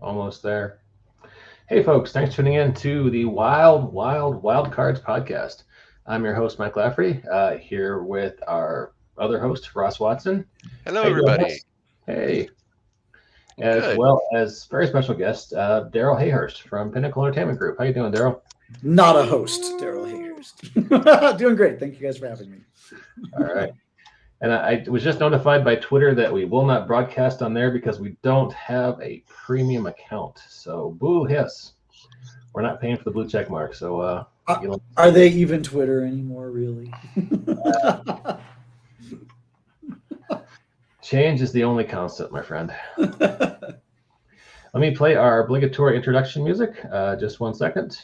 Almost there. Hey, folks, thanks for tuning in to the Wildcards podcast. I'm your host, Mike Laffrey, here with our other host, Ross Watson. Hello, everybody. Hey. Good. As well as very special guest, Darrell Hayhurst from Pinnacle Entertainment Group. How you doing, Darrell? Not a host, Darrell Hayhurst. Doing great. Thank you guys for having me. All right. And I was just notified by Twitter that we will not broadcast on there because we don't have a premium account. So boo hiss. We're not paying for the blue check mark. So are they even Twitter anymore, really? Change is the only constant, my friend. Let me play our obligatory introduction music. Just 1 second.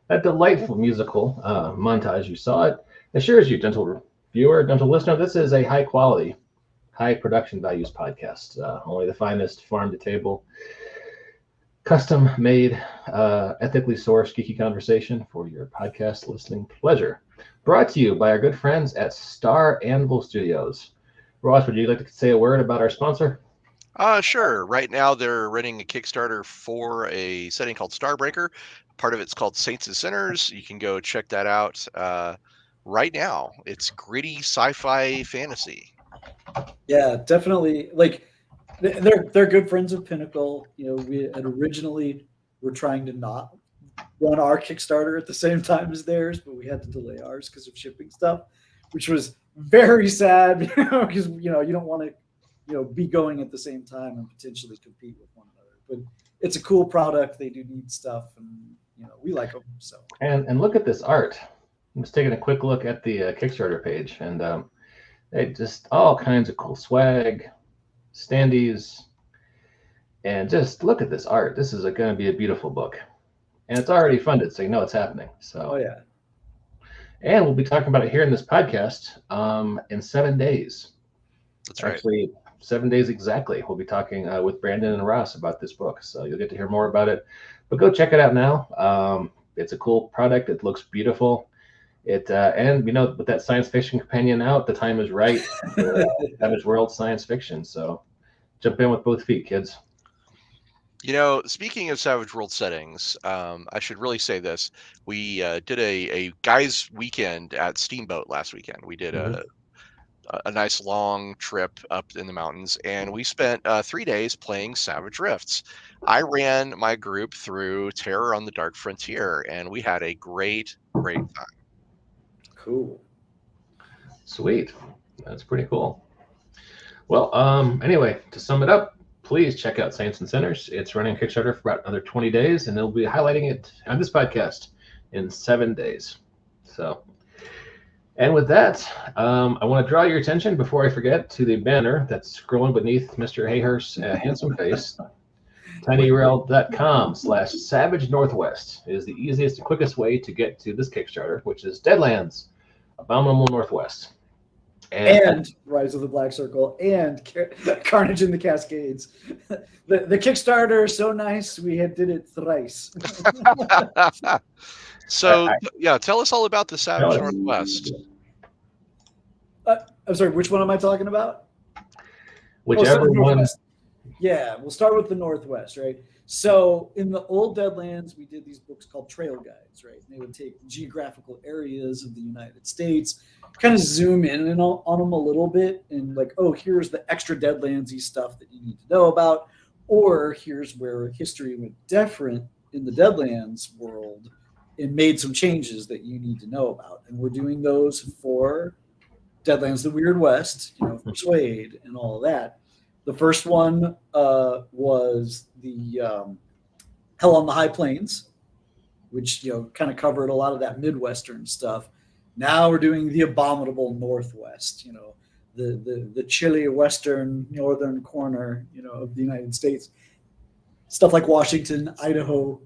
That delightful musical montage, you saw it, assures you, gentle viewer, gentle listener, this is a high quality, high production values podcast. Only the finest farm to table, custom made, ethically sourced geeky conversation for your podcast listening pleasure. Brought to you by our good friends at Star Anvil Studios. Ross, would you like to say a word about our sponsor? Sure. Right now, they're running a Kickstarter for a setting called Starbreaker. Part of it's called Saints and Sinners. You can go check that out right now. It's gritty sci-fi fantasy. Yeah, definitely. Like they're good friends of Pinnacle. You know, we had originally were trying to not run our Kickstarter at the same time as theirs, but we had to delay ours because of shipping stuff, which was very sad because you don't want to be going at the same time and potentially compete with one another. But it's a cool product. They do neat stuff, and we like them. So and look at this art. I'm just taking a quick look at the Kickstarter page, and they just all kinds of cool swag, standees, and just look at this art. This is going to be a beautiful book, and it's already funded, so you know it's happening. So yeah, and we'll be talking about it here in this podcast in 7 days. That's right. Actually, 7 days exactly. We'll be talking with Brandon and Ross about this book, so you'll get to hear more about it. But go check it out now. It's a cool product. It looks beautiful. And with that science fiction companion out, the time is right for Savage World science fiction. So jump in with both feet, kids. Speaking of Savage World settings, I should really say this. We did a guys' weekend at Steamboat last weekend. We did a nice long trip up in the mountains, and we spent 3 days playing Savage Rifts. I ran my group through Terror on the Dark Frontier, and we had a great time. Cool. Sweet. That's pretty cool. Well, anyway, to sum it up, please check out Saints and Sinners. It's running Kickstarter for about another 20 days, and they'll be highlighting it on this podcast in 7 days. So, and with that, I want to draw your attention before I forget to the banner that's scrolling beneath Mr. Hayhurst's handsome face. tinyurl.com/Savage Northwest is the easiest and quickest way to get to this Kickstarter, which is Deadlands, Abominable Northwest. And Rise of the Black Circle and Carnage in the Cascades. The Kickstarter is so nice, we did it thrice. So, tell us all about the Savage Northwest. I'm sorry, which one am I talking about? Whichever one. Yeah, we'll start with the Northwest, right? So in the old Deadlands, we did these books called trail guides, right? And they would take geographical areas of the United States, kind of zoom in on them a little bit, and like, oh, here's the extra Deadlandsy stuff that you need to know about, or here's where history went different in the Deadlands world and made some changes that you need to know about. And we're doing those for Deadlands: The Weird West, Persuade, and all of that. The first one was the Hell on the High Plains, which kind of covered a lot of that Midwestern stuff. Now we're doing the Abominable Northwest, the chilly western northern corner, of the United States. Stuff like Washington, Idaho,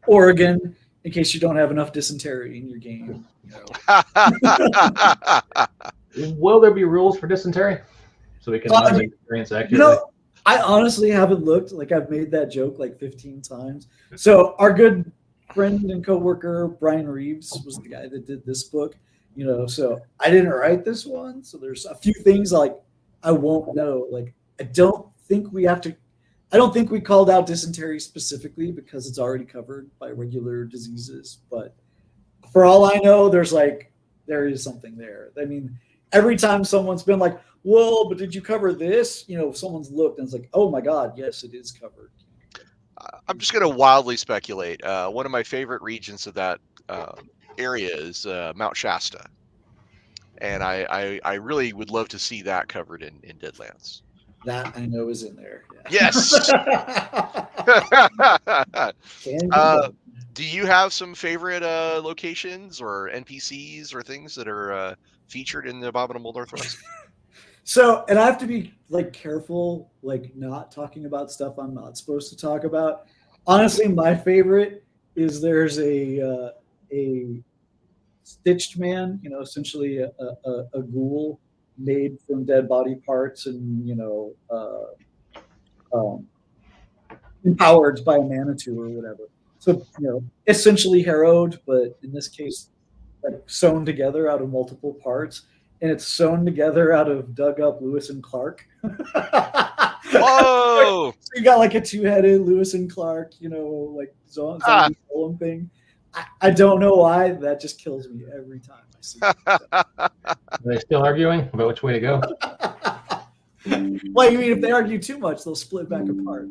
Oregon, in case you don't have enough dysentery in your game. Will there be rules for dysentery so we can model experience accurately? I honestly haven't looked. Like, I've made that joke like 15 times. So our good friend and coworker Brian Reeves was the guy that did this book. So I didn't write this one. So there's a few things like I won't know. Like, I don't think we called out dysentery specifically because it's already covered by regular diseases. But for all I know, there is something there. I mean, every time someone's been like, whoa, but did you cover this? Someone's looked and it's like, oh my God, yes, it is covered. I'm just going to wildly speculate. One of my favorite regions of that area is Mount Shasta. And I really would love to see that covered in Deadlands. That I know is in there. Yeah. Yes. Do you have some favorite locations or NPCs or things that are featured in the Abominable Northwest? So, and I have to be like careful, like not talking about stuff I'm not supposed to talk about. Honestly, my favorite is there's a stitched man, essentially a ghoul made from dead body parts and empowered by a Manitou or whatever. So essentially harrowed, but in this case, like sewn together out of multiple parts, and it's sewn together out of dug up Lewis and Clark. Whoa! So you got like a two-headed Lewis and Clark, like zombie golem thing. I don't know why, that just kills me every time I see it. Are they still arguing about which way to go? Well, you mean if they argue too much, they'll split back apart.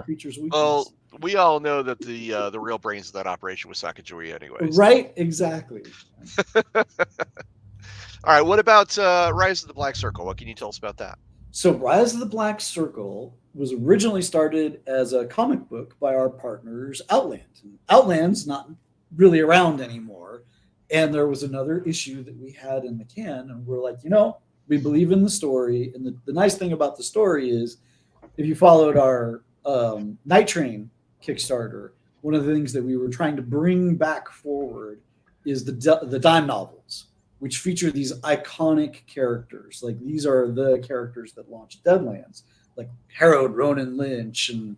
Creatures' weakness. Well, we all know that the real brains of that operation was Sacagawea anyway. Right? Exactly. All right. What about Rise of the Black Circle? What can you tell us about that? So Rise of the Black Circle was originally started as a comic book by our partners Outland. Outland's not really around anymore. And there was another issue that we had in the can. And we're like, we believe in the story. And the nice thing about the story is if you followed our Night Train Kickstarter, one of the things that we were trying to bring back forward is the dime novels, which feature these iconic characters. Like, these are the characters that launched Deadlands, like Harold Ronan Lynch and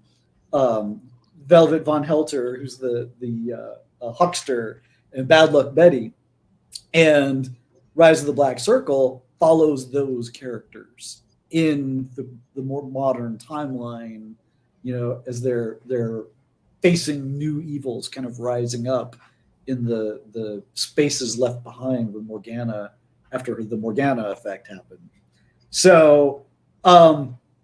Velvet Von Helter, who's the huckster, and Bad Luck Betty. And Rise of the Black Circle follows those characters in the more modern timeline, as they're facing new evils kind of rising up in the spaces left behind with Morgana after the Morgana effect happened. So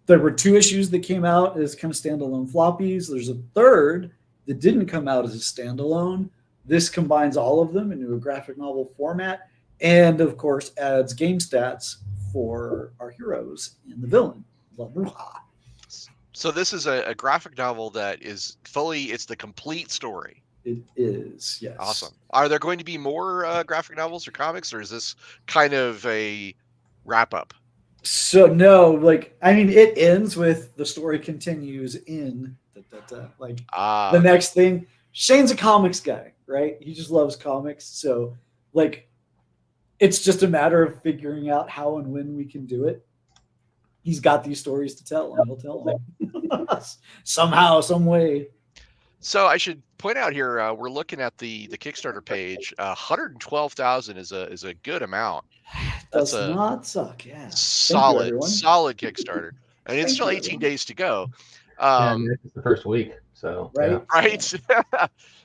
there were 2 issues that came out as kind of standalone floppies. There's a third that didn't come out as a standalone. This combines all of them into a graphic novel format and, of course, adds game stats for our heroes and the villain, La Bruja. So this is a graphic novel that is it's the complete story. It is, yes. Awesome. Are there going to be more graphic novels or comics, or is this kind of a wrap-up? So, no, it ends with the story continues in the next thing. Shane's a comics guy, right? He just loves comics. So, it's just a matter of figuring out how and when we can do it. He's got these stories to tell, and he'll tell them somehow, some way. So I should point out here, we're looking at the Kickstarter page. 112,000 is a good amount. Does not suck. Yeah, solid Kickstarter, and it's still 18 days to go. It's the first week, so right. Yeah. Right.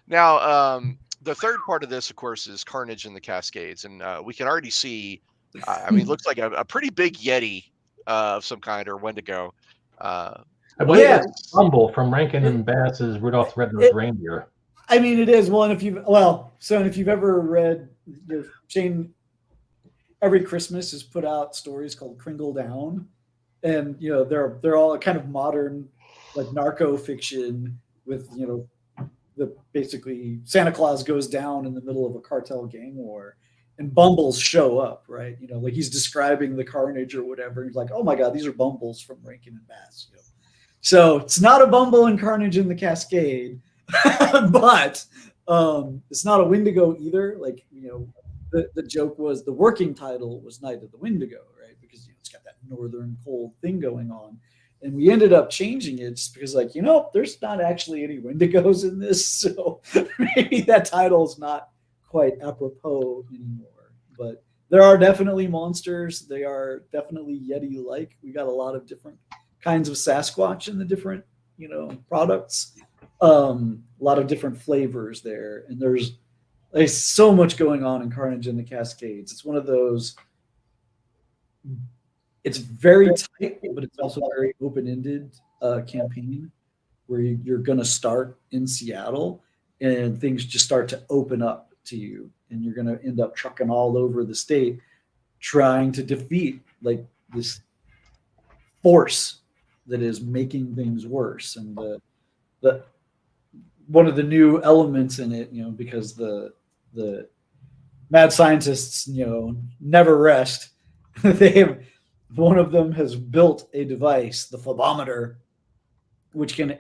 Now, the third part of this, of course, is Carnage in the Cascades, and we can already see. It looks like a pretty big Yeti of some kind, or Wendigo. I believe it's Bumble from Rankin and Bass's Rudolph the Red-Nosed Reindeer. It is. Well, and if you've ever read, Shane, every Christmas has put out stories called Kringle Down, and they're all kind of modern, like narco fiction with the basically Santa Claus goes down in the middle of a cartel gang war, and Bumbles show up, right? Like he's describing the carnage or whatever. He's like, oh my God, these are Bumbles from Rankin and Bass. So it's not a Bumble and Carnage in the Cascade, but It's not a Wendigo either. Like, the joke was the working title was Night of the Wendigo, right? Because it's got that northern cold thing going on. And we ended up changing it just because, like, there's not actually any Wendigos in this. So maybe that title is not quite apropos anymore. But there are definitely monsters. They are definitely Yeti-like. We got a lot of different kinds of Sasquatch in the different, products. A lot of different flavors there. And there's so much going on in Carnage in the Cascades. It's one of those, it's very tight, but it's also very open-ended campaign where you're going to start in Seattle and things just start to open up to you. And you're going to end up trucking all over the state trying to defeat like this force that is making things worse. And the one of the new elements in it, because the mad scientists, never rest. One of them has built a device, the phlebometer, which can,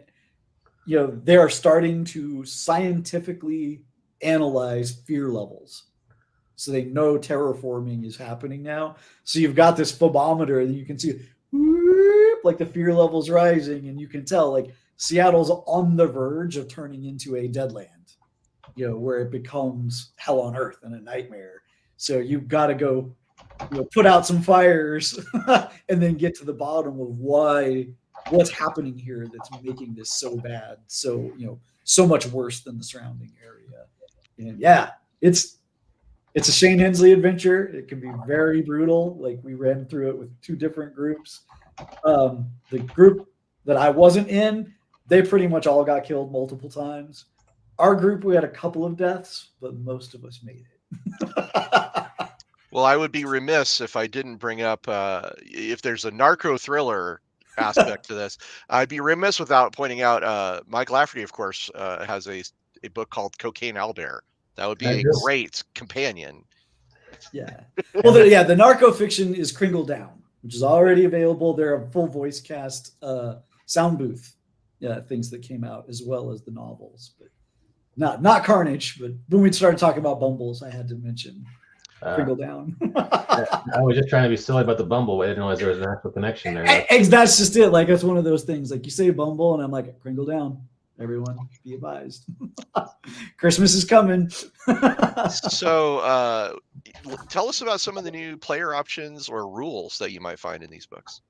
they are starting to scientifically analyze fear levels. So they know terraforming is happening now. So you've got this phlebometer and you can see whoop, like the fear levels rising, and you can tell like Seattle's on the verge of turning into a Deadland, where it becomes hell on earth and a nightmare. So you've got to go, put out some fires and then get to the bottom of what's happening here that's making this so bad, so so much worse than the surrounding area. And yeah, it's a Shane Hensley adventure. It can be very brutal. Like, we ran through it with 2 different groups. The group that I wasn't in, they pretty much all got killed multiple times. Our group, we had a couple of deaths, but most of us made it. Well, I would be remiss if I didn't bring up if there's a narco thriller aspect to this. I'd be remiss without pointing out Mike Lafferty, of course, has a book called Cocaine Owlbear. That would be a great companion. Yeah. Well, the narco fiction is Kringle Down, which is already available. There are full voice cast sound booth things that came out, as well as the novels, but not Carnage. But when we started talking about Bumbles, I had to mention Kringle Down. I was just trying to be silly about the Bumble. I didn't realize there was an actual connection there. That's just it. Like, it's one of those things. Like, you say Bumble, and I'm like, Kringle Down. Everyone, be advised. Christmas is coming. So tell us about some of the new player options or rules that you might find in these books.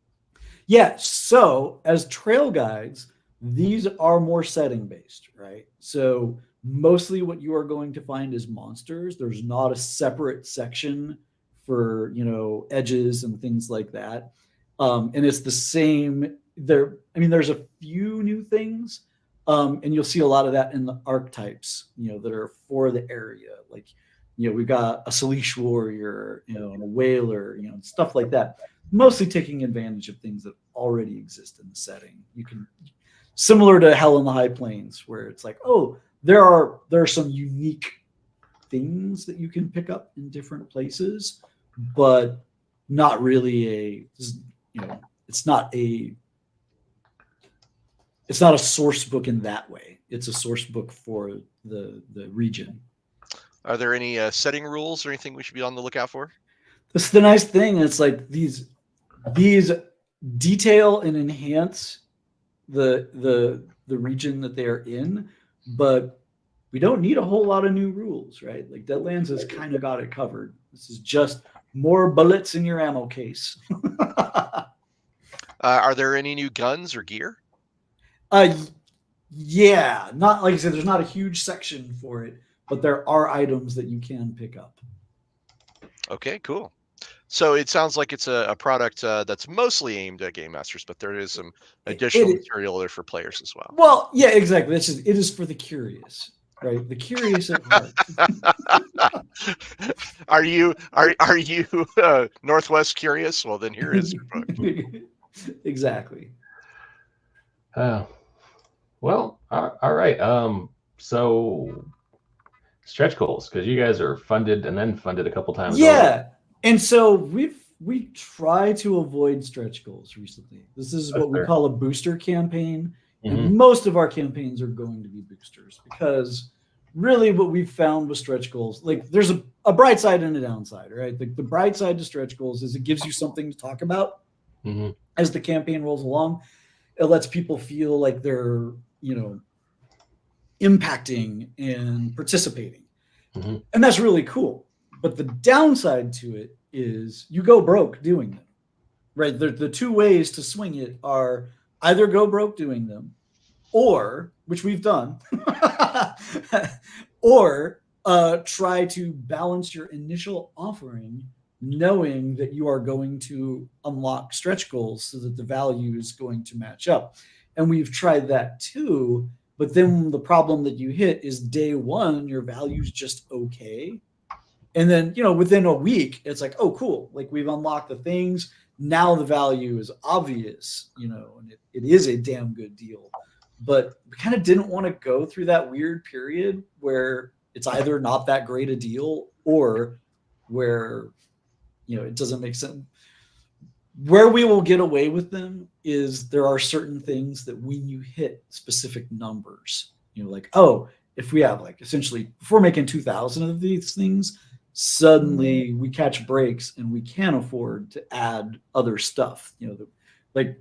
Yeah, so as trail guides, these are more setting based, right? So mostly what you are going to find is monsters. There's not a separate section for, edges and things like that. And it's the same there. I mean, there's a few new things. And you'll see a lot of that in the archetypes, that are for the area. Like, we've got a Salish warrior, and a whaler, stuff like that. Mostly taking advantage of things that already exist in the setting. You can, similar to Hell in the High Plains, where it's like, oh, there are some unique things that you can pick up in different places, but not really it's not a source book in that way. It's a source book for the region. Are there any setting rules or anything we should be on the lookout for? This is the nice thing. It's like these detail and enhance the region that they are in, but we don't need a whole lot of new rules, right? Like, Deadlands has kind of got it covered. This is just more bullets in your ammo case. Are there any new guns or gear? Yeah, not like I said, there's not a huge section for it, but there are items that you can pick up. Okay, cool. So it sounds like it's a product that's mostly aimed at game masters, but there is some additional material there for players as well. Well, yeah, exactly. It is for the curious, right? The curious at heart. Are you Northwest curious? Well, then here is your book. Exactly. Well, all right. So stretch goals, because you guys are funded and then funded a couple times. Yeah, and so we try to avoid stretch goals recently. This is what we call a booster campaign, and most of our campaigns are going to be boosters because really what we've found with stretch goals, like there's a bright side and a downside, right? The bright side to stretch goals is it gives you something to talk about as the campaign rolls along. It lets people feel like they're, impacting and participating. And that's really cool. But the downside to it is you go broke doing them, right? The two ways to swing it are either go broke doing them, or, which we've done, or try to balance your initial offering, knowing that you are going to unlock stretch goals so that the value is going to match up. And we've tried that too. But then the problem that you hit is day one, your value's just okay. And then, within a week, it's like, oh, cool. Like we've unlocked the things. Now the value is obvious, and it is a damn good deal. But we kind of didn't want to go through that weird period where it's either not that great a deal or where, it doesn't make sense. Where we will get away with them is there are certain things that when you hit specific numbers, like, oh, if we have essentially, if we're making 2,000 of these things, suddenly we catch breaks and we can't afford to add other stuff.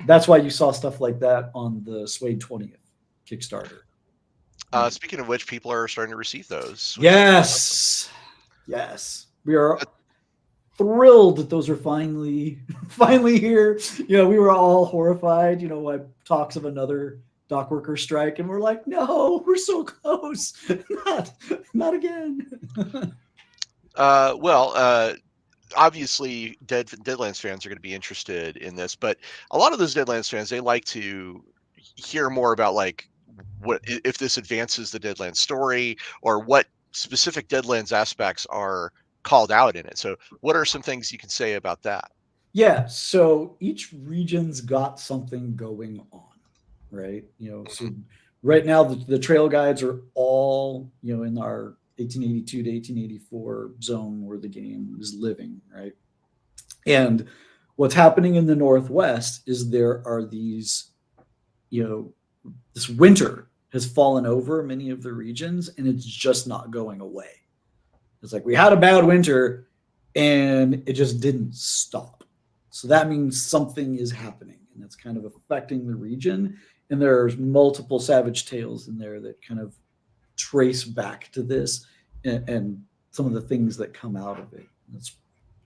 That's why you saw stuff like that on the Suede 20th Kickstarter. Speaking of which, people are starting to receive those. Yes. We are thrilled that those are finally here. We were all horrified, by talks of another dock worker strike, and we're like, no, we're so close. Not again. Obviously Deadlands fans are going to be interested in this, but a lot of those Deadlands fans, they like to hear more about what if this advances the Deadlands story, or what specific Deadlands aspects are called out in it. So what are some things you can say about that? Yeah, so each region's got something going on, right? So right now the trail guides are all, in our 1882 to 1884 zone where the game is living, right? And what's happening in the Northwest is there are these, this winter has fallen over many of the regions, and it's just not going away. It's like we had a bad winter and it just didn't stop. So that means something is happening, and that's kind of affecting the region. And there's multiple Savage Tales in there that kind of trace back to this and some of the things that come out of it. That's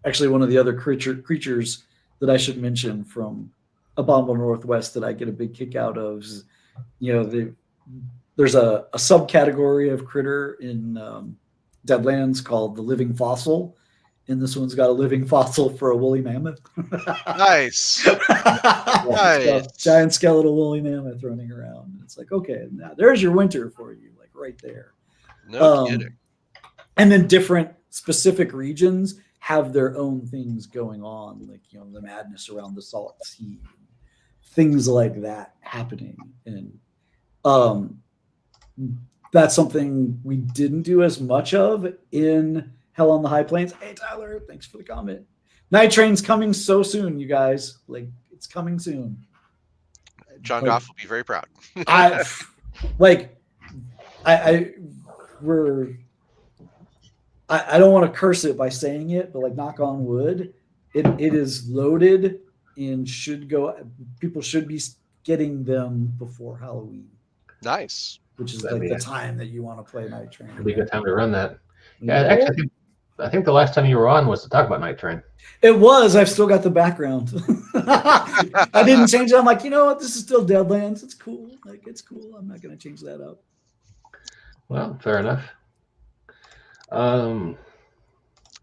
actually one of the other creatures that I should mention from Abominable Northwest that I get a big kick out of is, there's a subcategory of critter in Deadlands called the living fossil, and this one's got a living fossil for a woolly mammoth. Nice. Nice. Giant skeletal woolly mammoth running around. It's like, okay, now there's your winter for you, right there. No kidding. And then different specific regions have their own things going on, the madness around the Salt Sea, things like that happening. And that's something we didn't do as much of in Hell on the High Plains. Hey, Tyler, thanks for the comment. Night Train's coming so soon, you guys. It's coming soon. John Goff will be very proud. I don't want to curse it by saying it, but knock on wood, it is loaded and should go. People should be getting them before Halloween. Nice. Which is the time that you want to play Night Train. It'd be a good time to run that. Yeah, actually, I think the last time you were on was to talk about Night Train. It was. I've still got the background. I didn't change it. I'm like, you know what? This is still Deadlands. It's cool. It's cool. I'm not going to change that up. Well, fair enough.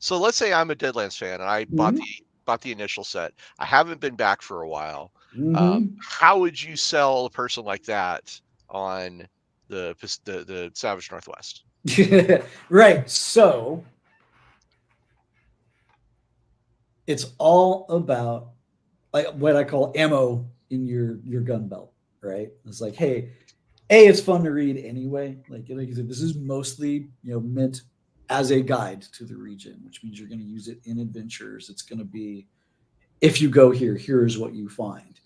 So let's say I'm a Deadlands fan and I bought the initial set. I haven't been back for a while. How would you sell a person like that on the Savage Northwest? Right. So it's all about what I call ammo in your gun belt, right? It's like, hey, it's fun to read anyway. Like you said, this is mostly meant as a guide to the region, which means you're going to use it in adventures. It's going to be, if you go here, here's what you find.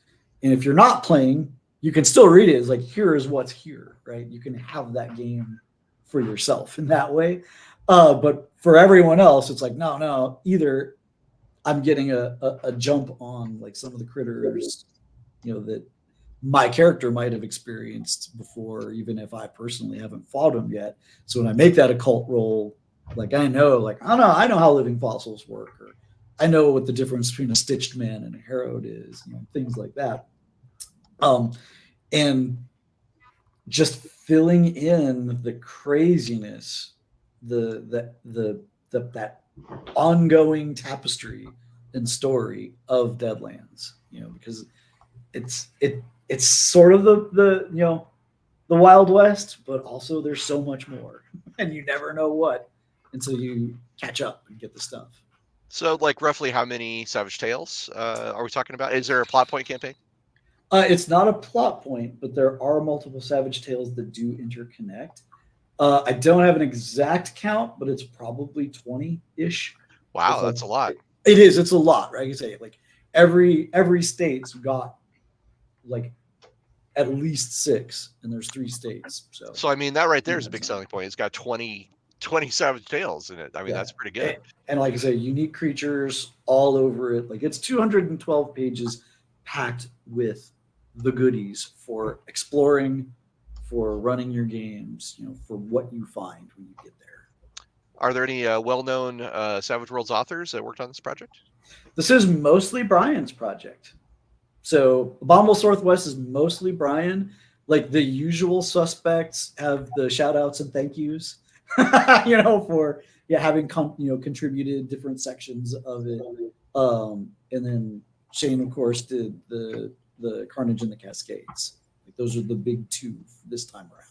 And if you're not playing, you can still read it. It's like, here is what's here, right? You can have that game for yourself in that way. But for everyone else, it's like, no, either I'm getting a jump on like some of the critters, that my character might have experienced before, even if I personally haven't fought them yet. So when I make that occult roll, like I know how living fossils work, or I know what the difference between a stitched man and a harrowed is, things like that. And just filling in the craziness, that ongoing tapestry and story of Deadlands, because it's sort of the Wild West, but also there's so much more, and you never know what until you catch up and get the stuff. So, like, roughly how many Savage Tales are we talking about? Is there a plot point campaign? It's not a plot point, but there are multiple Savage Tales that do interconnect. I don't have an exact count, but it's probably 20-ish. Wow, that's a lot. It is. It's a lot, right? You say like every state's got like at least 6, and there's 3 states. So I mean, that right there is a big selling point. It's got 20 Savage Tales in it. I mean, that's pretty good. And like I say, unique creatures all over it. Like, it's 212 pages packed with the goodies for exploring, for running your games, for what you find when you get there. Are there any well-known Savage Worlds authors that worked on this project? This is mostly Brian's project. So Abominable Northwest is mostly Brian. Like, the usual suspects have the shout outs and thank yous, for having contributed different sections of it. And then Shane, of course, did the Carnage in the Cascades. Like, those are the big 2 this time around.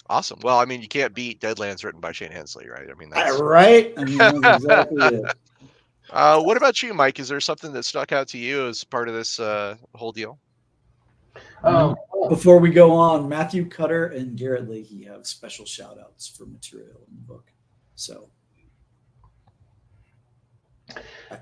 Awesome. Well, I mean, you can't beat Deadlands written by Shane Hensley, right? I mean, that's right. I mean, that's exactly it. What about you, Mike? Is there something that stuck out to you as part of this whole deal? Before we go on, Matthew Cutter and Garrett Leahy have special shout outs for material in the book. So,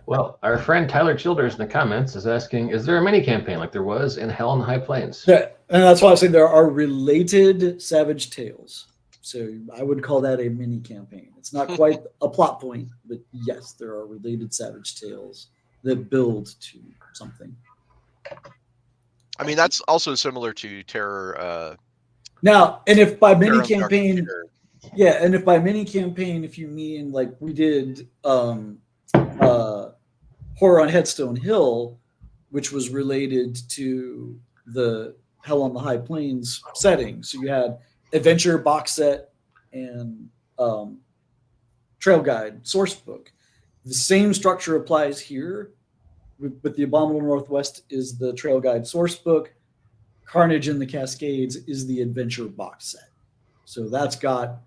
well, our friend Tyler Childers in the comments is asking, is there a mini campaign like there was in Hell in the High Plains? Yeah, and that's why I say there are related Savage Tales. So I would call that a mini campaign. It's not quite a plot point, but yes, there are related Savage Tales that build to something. I mean, that's also similar to Terror. Now, and if by mini Terror campaign, and if by mini campaign, if you mean like we did Horror on Headstone Hill, which was related to the Hell on the High Plains setting. So you had adventure box set and trail guide source book. The same structure applies here, but the Abominable Northwest is the trail guide source book. Carnage in the Cascades is the adventure box set. So that's got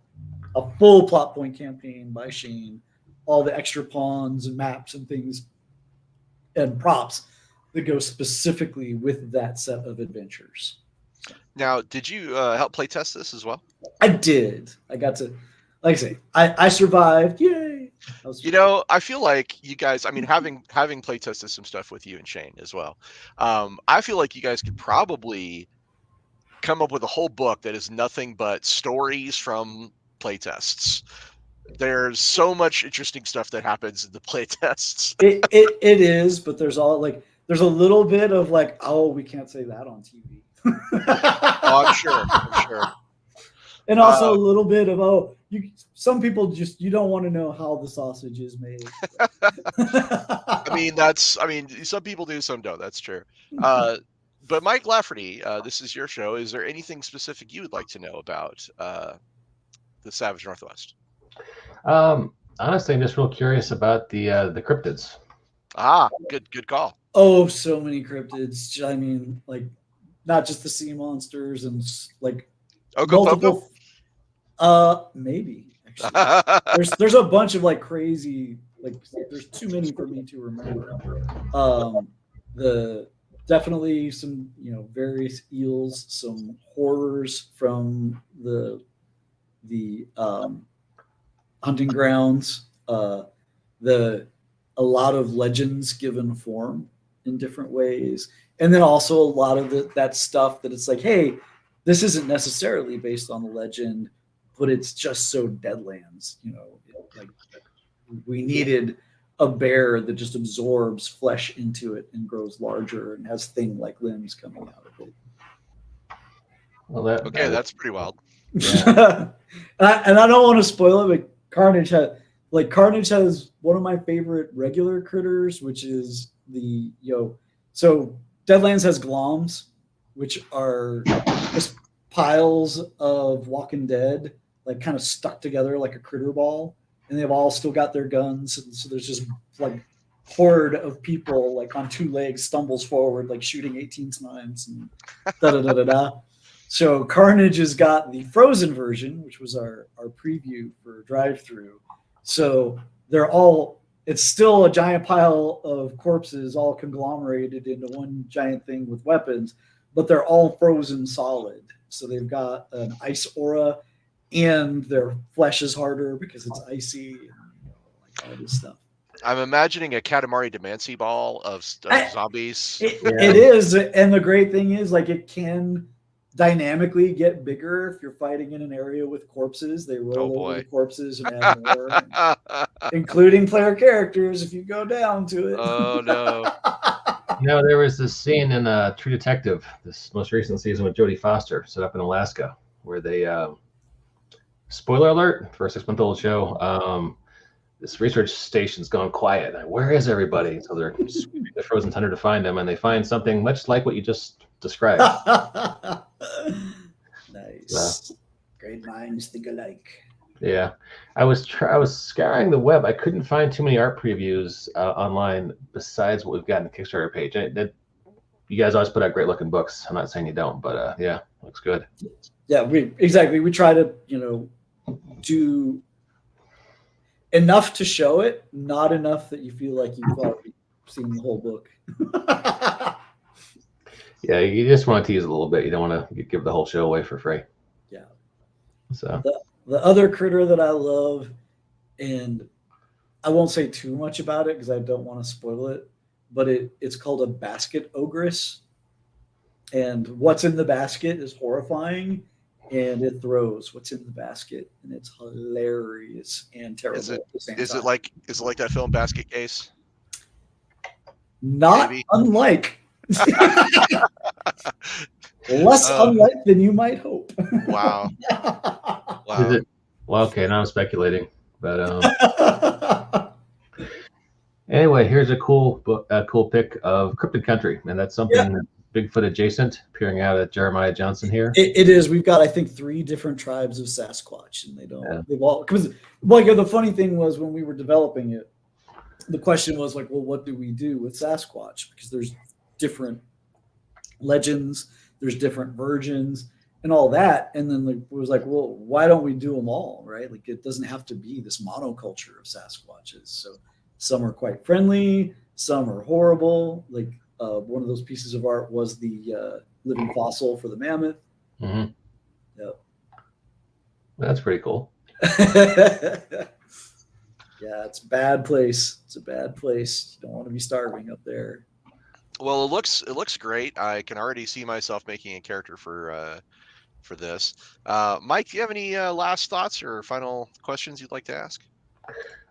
a full plot point campaign by Shane, all the extra pawns and maps and things and props that go specifically with that set of adventures. Now, did you help play test this as well? I did. I got to, like I say, I survived. Yay! I feel like you guys, I mean, having play tested some stuff with you and Shane as well, I feel like you guys could probably come up with a whole book that is nothing but stories from play tests. There's so much interesting stuff that happens in the play tests. It is, but there's a little bit of like, oh, we can't say that on TV. Oh, I'm sure. And also a little bit of, some people just, you don't want to know how the sausage is made. I mean, some people do, some don't. That's true. But Mike Lafferty, this is your show. Is there anything specific you would like to know about the Savage Northwest? Honestly, I'm just real curious about the cryptids. Ah, good call. Oh, so many cryptids. I mean, like, not just the sea monsters and like multiple. Maybe actually. there's a bunch of like crazy, like there's too many for me to remember. Definitely some various eels, some horrors from the hunting grounds, a lot of legends given form in different ways, and then also a lot of that stuff that it's like, hey, this isn't necessarily based on the legend, but it's just so Deadlands, like we needed a bear that just absorbs flesh into it and grows larger and has thing-like limbs coming out of it. Well, that's pretty wild. Yeah. and I don't want to spoil it, but Carnage has one of my favorite regular critters, which is so Deadlands has gloms, which are just piles of Walking Dead, like kind of stuck together like a critter ball, and they've all still got their guns, and so there's just like horde of people like on two legs stumbles forward, like shooting 18 times and da da da da da. So Carnage has got the frozen version, which was our preview for drive-through. So it's still a giant pile of corpses all conglomerated into one giant thing with weapons, but they're all frozen solid. So they've got an ice aura, and their flesh is harder because it's icy, and like all this stuff. I'm imagining a Katamari Damacy ball of zombies. It is, and the great thing is, like, it can dynamically get bigger if you're fighting in an area with corpses. They roll over the corpses and add more, including player characters if you go down to it. Oh no! There was this scene in True Detective, this most recent season with Jodie Foster, set up in Alaska, where they spoiler alert for a 6-month-old show. This research station's gone quiet. Where is everybody? So they're sweeping the frozen tundra to find them, and they find something much like what you just described. Nice. Great minds think alike. Yeah, I was scouring the web. I couldn't find too many art previews online besides what we've got in the Kickstarter page. You guys always put out great looking books. I'm not saying you don't, but yeah, looks good. Yeah, we try to do enough to show it, not enough that you feel like you've already seen the whole book. Yeah, you just want to tease a little bit. You don't want to give the whole show away for free. Yeah. So the other critter that I love, and I won't say too much about it because I don't want to spoil it, but it's called a basket ogress. And what's in the basket is horrifying, and it throws what's in the basket, and it's hilarious and terrible at the same time. Is it like that film Basket Case? Not Maybe. Unlike. Less unlike than you might hope. Wow. Is it? Well, okay, now I'm speculating, but anyway, here's a cool pic of Cryptid Country, and that's something Bigfoot adjacent, appearing out at Jeremiah Johnson here. It is. We've got, I think, 3 different tribes of Sasquatch, and they've all, because the funny thing was when we were developing it, the question was like, well, what do we do with Sasquatch? Because there's different legends, there's different versions and all that. And then it was like, well, why don't we do them all, right? Like, it doesn't have to be this monoculture of Sasquatches. So some are quite friendly, some are horrible. Like one of those pieces of art was the living fossil for the mammoth. Mm-hmm. Yep. That's pretty cool. Yeah, it's a bad place. It's a bad place. You don't want to be starving up there. Well, it looks great. I can already see myself making a character for this. Mike, do you have any last thoughts or final questions you'd like to ask?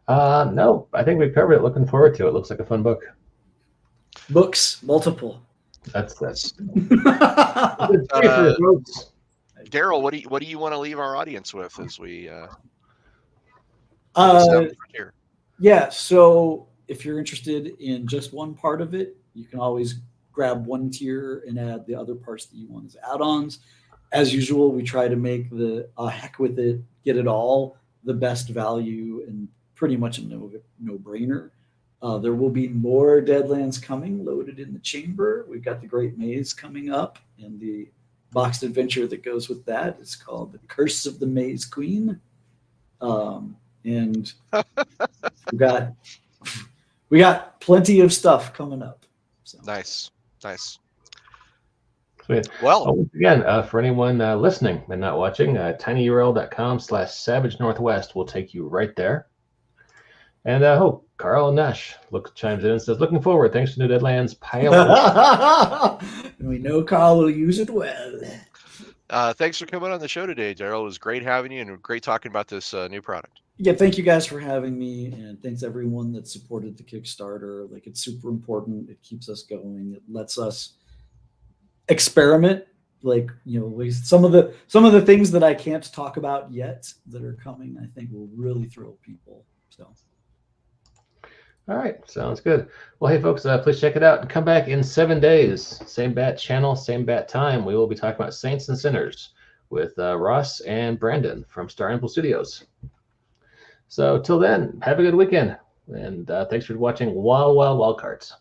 No, I think we've covered it. Looking forward to it. Looks like a fun book. Books, multiple. That's Darrell, what do you want to leave our audience with as we yeah, so if you're interested in just one part of it, you can always grab one tier and add the other parts that you want as add-ons. As usual, we try to make the heck with it, get it all, the best value, and pretty much a no-brainer. There will be more Deadlands coming, loaded in the chamber. We've got the Great Maze coming up, and the boxed adventure that goes with that is called The Curse of the Maze Queen. And we got plenty of stuff coming up. So. Nice. Sweet. Well, once again, for anyone listening and not watching, tinyurl.com/Savage Northwest will take you right there. And Carl and Nash chimes in and says, looking forward. Thanks to New Deadlands pilot. And we know Carl will use it well. Thanks for coming on the show today, Darrell. It was great having you and great talking about this new product. Yeah, thank you guys for having me, and thanks everyone that supported the Kickstarter. Like, it's super important. It keeps us going. It lets us experiment. Like, some of the things that I can't talk about yet that are coming, I think will really thrill people. So. All right, sounds good. Well, hey folks, please check it out and come back in 7 days. Same bat channel, same bat time. We will be talking about Saints and Sinners with Ross and Brandon from Star Impulse Studios. So till then, have a good weekend, and thanks for watching Wildcards.